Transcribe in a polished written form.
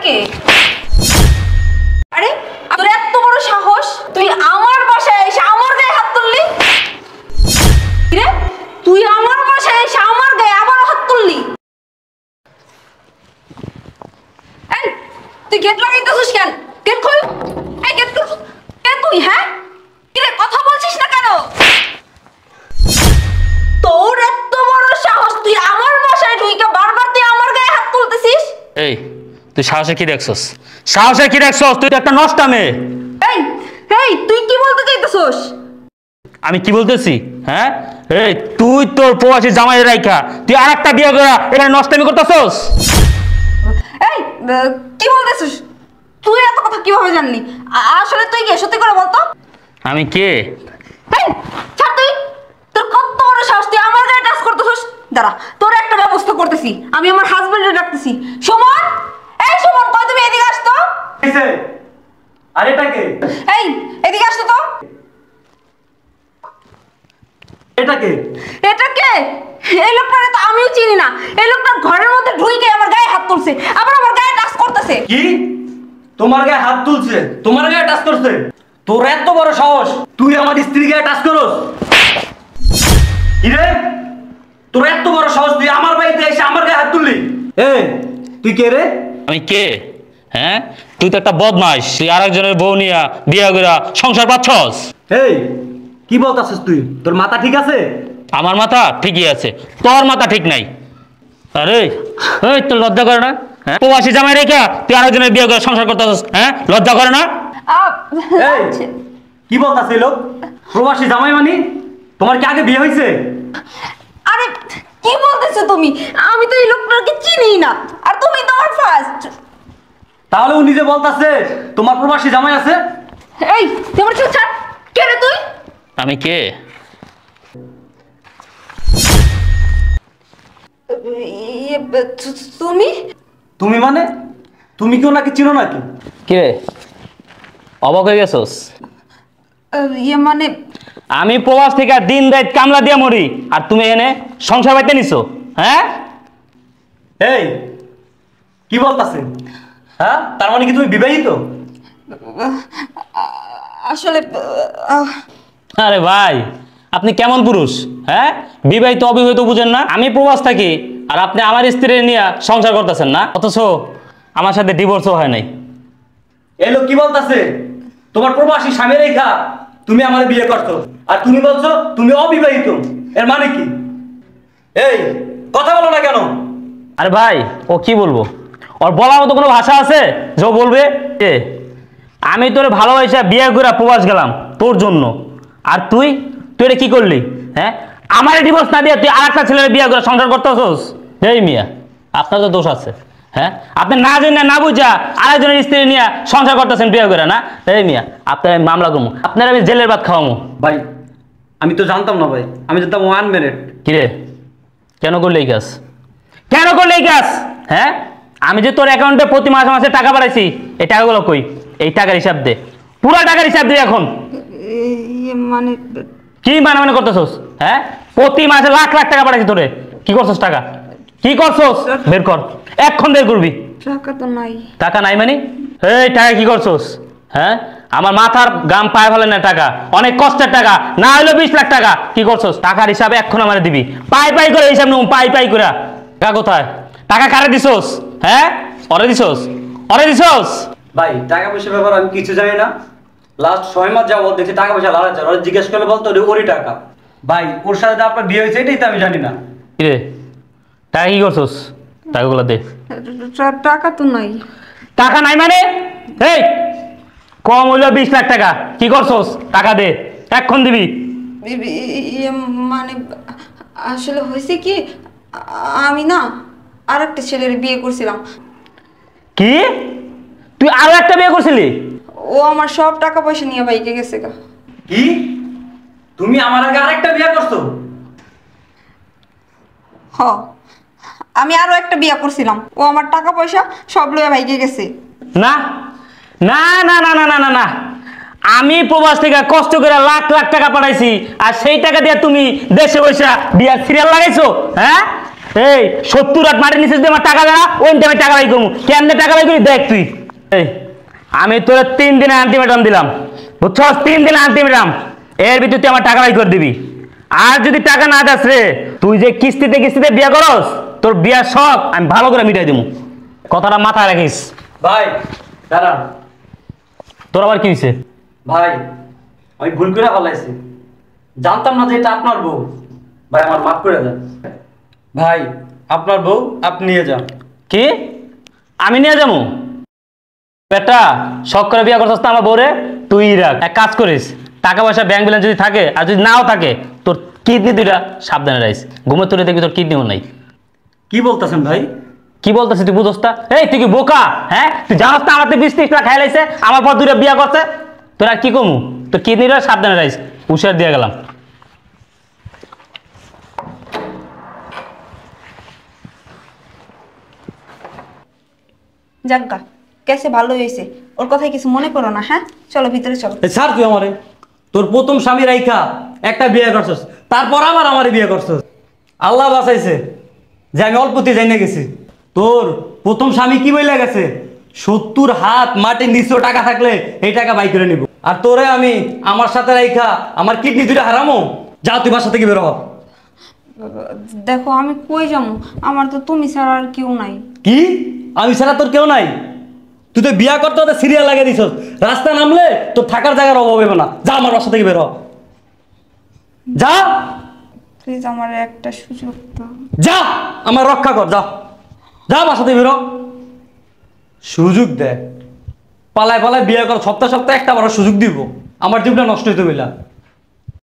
কে? আরে তোর এত বড় সাহস, তুই আমার বাসায় এসে আমার গায়ে হাত তুললি? রে তুই আমার বাসায় এসে আমার গায়ে আবার হাত তুললি? এই তুই গেট লাগাইতেছিস কেন? গেট খোল। এই গেট খোল। কে তুই? হ্যাঁ কি রে, কথা বলছিস না কেন? তোর এত বড় সাহস, তুই আমার বাসায় ঢুকে বারবার তুই আমার গায়ে হাত তুলতেছিস? এই তুই সাহসে কি দেখছস? সাহসে কি দেখছস? তুই তো একটা নষ্টা মেয়ে। এই এই তুই কি বলতে চাইতেছস? আমি কি বলতেছি? হ্যাঁ এই তুই তোর প্রবাসী জামাই রাইখা তুই আরেকটা বিয়ে করা এখানে নষ্টামি করতেছস? এই কি বলতেছিস? তুই এত কথা কিভাবে জানলি? আসলে তুই কে, সত্যি করে বলতো। আমি কে? এই ছাড় তুই, তোর কত বড় সাহস, তুই আমার গায়ে টাচ করতেছিস? দাঁড়া, তোর একটা ব্যবস্থা করতেছি, আমি আমার হাজবেন্ডে ডাকতেছি। সুমন, এই সুমন, কই তুমি? এদিকে আসতো। আরে এটা কে? এই এদিকে আসতো তো। এটা কে? এটা কে? এই লোকটারে তো আমিও চিনি না। এই লোকটা ঘরের মধ্যে ঢুকে আমার গায়ে হাত তুলছে, আবার আমার গায়ে টাচ করতেছে। কি? তোমার গায়ে হাত তুলছে, তোমার গায়ে টাচ করছে? তোর এত বড় সাহস, তুই আমার স্ত্রীর গায়ে টাচ করস? কি রে, তোর এত বড় সাহস, তুই আমার বাড়িতে এসে আমার গায়ে হাত তুললি? এই তুই কে রে? আমি কে? হ্যাঁ তুই তো একটা বদমাইশ, তুই আরেকজনের বউ নিয়া বিয়ে করা সংসার পাচ্ছস। এই কি বলতাছিস তুই? তোর মাথা ঠিক আছে? আমার মাথা ঠিকই আছে, তোর মাথা ঠিক নাই। আরে এই তোর লজ্জা করে না? হ্যাঁ প্রবাসী জামাই রেখা তুই আরেকজনের বিয়ে করে সংসার করতেছস, হ্যাঁ লজ্জা করে না? এই কি বলতাছিস লোক? প্রবাসী জামাই মানে তোমার কি আগে বিয়ে হয়েছে? আরে কি বলতেছো তুমি? আমি তো এই লোকটাকে চিনি না, আর তুমি তো আমার ফার্স্ট। তাহলে ও নিজে বলতাছে তোমার প্রবাসী জামাই আছে? এই তুই আমার চুপ ছাড়। কে রে তুই? আমি কে? তুমি? তুমি মানে? তুমি কি ওনাকে চিনো নাকি? কে অবাক হয়ে গেছস? মানে আমি প্রবাস থেকে দিন রাত কামলা দিয়া মরি, আর তুমি এনে সংসার বাইতে নিছো? হ্যাঁ এই কি বলতাছে? হ্যাঁ তার মানে কি তুমি বিবাহিত? আসলে আরে ভাই আপনি কেমন পুরুষ? হ্যাঁ বিবাহিত অবিবাহিত বুঝেন না? আমি প্রবাস থাকি আর আপনি আমার স্ত্রী নিয়ে সংসার করতেছেন না, অথচ আমার সাথে ডিভোর্সও হয় নাই। এই লোক কি বলতাছে? তোমার প্রবাসী স্বামী রেখা তুমি আমার বিয়ে করছো, আর তুমি বলছো তুমি অবিবাহিত। এর মানে কি? এই কথা বলো না কেন? আরে ভাই ও কি বলবো? ওর বলার মতো কোনো ভাষা আছে যে ও বলবে? আমি তোরে ভালোবাসা বিয়ে করে প্রবাস গেলাম তোর জন্য, আর তুই তুই এটা কি করলি? হ্যাঁ আমার ডিভোর্স না দিয়ে তুই আর একটা ছেলের বিয়ে করে সংসার করতেছস। এই মিয়া আপনার তো দোষ আছে। হ্যাঁ আপনি না জেনে না বুঝা আরেকজনের স্ত্রী নিয়ে সংসার করতেছেন বিয়ে করে না? এই মিয়া আপনার আমি মামলা করবো, আপনার আমি জেলের ভাত খাওয়াবো। ভাই আমি তো জানতাম না ভাই, আমি জানতাম 1 মিনিট। কিরে কেন করলে এই কাজ? কেন করলে এই কাজ? হ্যাঁ আমি যে তোর অ্যাকাউন্টে প্রতি মাসে মাসে টাকা পাঠাইছি, এই টাকাগুলো কই? এই টাকার হিসাব দে, পুরো টাকার হিসাব দে এখন। মানে কি মানে মানে করতেছস? হ্যাঁ প্রতি মাসে লাখ লাখ টাকা পাঠাইছি তোরে, কি করছস? টাকা কি করছস? বের কর, এখন বের করবি। টাকা তো নাই। টাকা নাই মানে? এই টাকা কি করছস? হ্যাঁ আমার মাথার গাম পায়ে ফেলে না, টাকা অনেক কষ্টের টাকা, না হইলো 20 লাখ টাকা। কি করছস? টাকার হিসাবে এখন আমার দিবি, পাই পাই করে হিসাব নেব, পাই পাই করে। টাকা কোথায়? টাকা কারে দিছস? হ্যাঁ ওরে দিছস? ওরে দিছস? ভাই টাকা পয়সার ব্যাপার আমি কিছু জানি না। লাস্ট 6 মাস যাবো দেখছি টাকা পয়সা লাগাচ্ছে, ওরা জিজ্ঞেস করলে বলতো ওরই টাকা। ভাই ওর সাথে আপনার বিয়ে হয়েছে এটাই তো আমি জানি না। কিরে টাকা কি করছস? টাকাগুলো দে। টাকা তো নাই। টাকা নাই মানে? এই কম হইলো 20 লাখ টাকা, কি করছস? টাকা দে, এখন দিবি। মানে আসলে হয়েছে কি, আমি না আর একটা ছেলের বিয়ে করছিলাম। কি তুই আরো একটা বিয়ে করছিলি? ও আমার সব টাকা পয়সা নিয়ে বাইকে গেছে গা। কি তুমি আমার আগে আরেকটা বিয়ে করছো? হ আমি আরো একটা বিয়ে করছিলাম, ও আমার টাকা পয়সা সব লইয়া বাইকে গেছে। না না না না না না না না, আমি প্রবাস থেকে কষ্ট করে লাখ লাখ টাকা পাঠাইছি, আর সেই টাকা দিয়ে তুমি দেশে বসে বিয়ার সিরিয়াল লাগাইছো? হ্যাঁ এই 70 রাত মাটির নিচে যদি আমার টাকা দেয় না ওই টাইমে টাকা বাই করবো। কেমনে টাকা বাই করি দেখ তুই। এই আমি তোর 3 দিনে আলটিমেটাম দিলাম, বুঝছস? 3 দিনে আলটিমেটাম, এর ভিতরে তুই আমার টাকা বাই করে দিবি। আর যদি টাকা না দাস রে, তুই যে কিস্তিতে কিস্তিতে বিয়ে করস, তোর বিয়ার শখ আমি ভালো করে মিটাই দেবো। কথাটা মাথায় রাখিস। ভাই দাঁড়ান। তোর আবার কি হয়েছে? ভাই আমি ভুল করে ফেলাইছি, জানতাম না যে এটা আপনার বউ। ভাই আমার মাফ করে দেন। ভাই আপনার বউ আপনি নিয়ে যান। কি আমি নিয়ে যাবো? বেটা শখ করে বিয়ে করছিস না আমার বউরে, তুই রাখ। এক কাজ করিস, টাকা পয়সা ব্যাংক ব্যালেন্স যদি থাকে আর যদি নাও থাকে, তোর কিডনি দুইটা সাবধানে রাখিস। ঘুমের তুলে দেখবি তোর কিডনিও নাই। কি বলতেছেন ভাই? কি বলতেছিস তুই বুঝোস না? এই তুই কি বোকা? হ্যাঁ তুই জানাস না আমার 20-30 লাখ খাই লাইছে, আমার পর দুইটা বিয়ে করছে। তোর আর কি কমু? তোর কিডনিটা সাবধানে রাখিস, হুঁশিয়ার দিয়ে গেলাম। যাজ্ঞা কেসে ভালো হয়েছে, ওর কথায় কিছু মনে করো না। হ্যাঁ চলো ভিতরে চলো। স্যার তুই আমারে তোর প্রথম স্বামী রাইখা একটা বিয়ে করছস, তারপর আবার আমারে বিয়ে করছস। আল্লাহ বাঁচাইছে যে আমি অল্পতে যাই না গেছি। তোর প্রথম স্বামী কি বইলা গেছে, 70 হাত মাটির নিচেও টাকা থাকলে এই টাকা বাই করে নিব। আর তোরে আমি আমার সাথে রাইখা আমার কিডনি দুইটা হারামো। যা তুই বাসা থেকে বের হ। দেখো আমি কই যাবো, আমার তো তুমি ছাড়া আর কেউ নাই। কি আমি ছাড়া তোর কেউ নাই? তুই তো বিয়া করতে হতে সিরিয়াল লাগিয়ে দিছস, রাস্তা নামলে তোর থাকার জায়গার অভাব হবে না। যা আমার বাসা থেকে বের হ, যা। প্লিজ আমার একটা সুযোগ দাও। যা আমার রক্ষা কর, যা যা বাসা থেকে বের হ। সুযোগ দে, পালায় পালায় বিয়ে কর, সপ্তাহে সপ্তাহে একটা বড় সুযোগ দিব। আমার জীবনটা নষ্ট হইতে বইলা।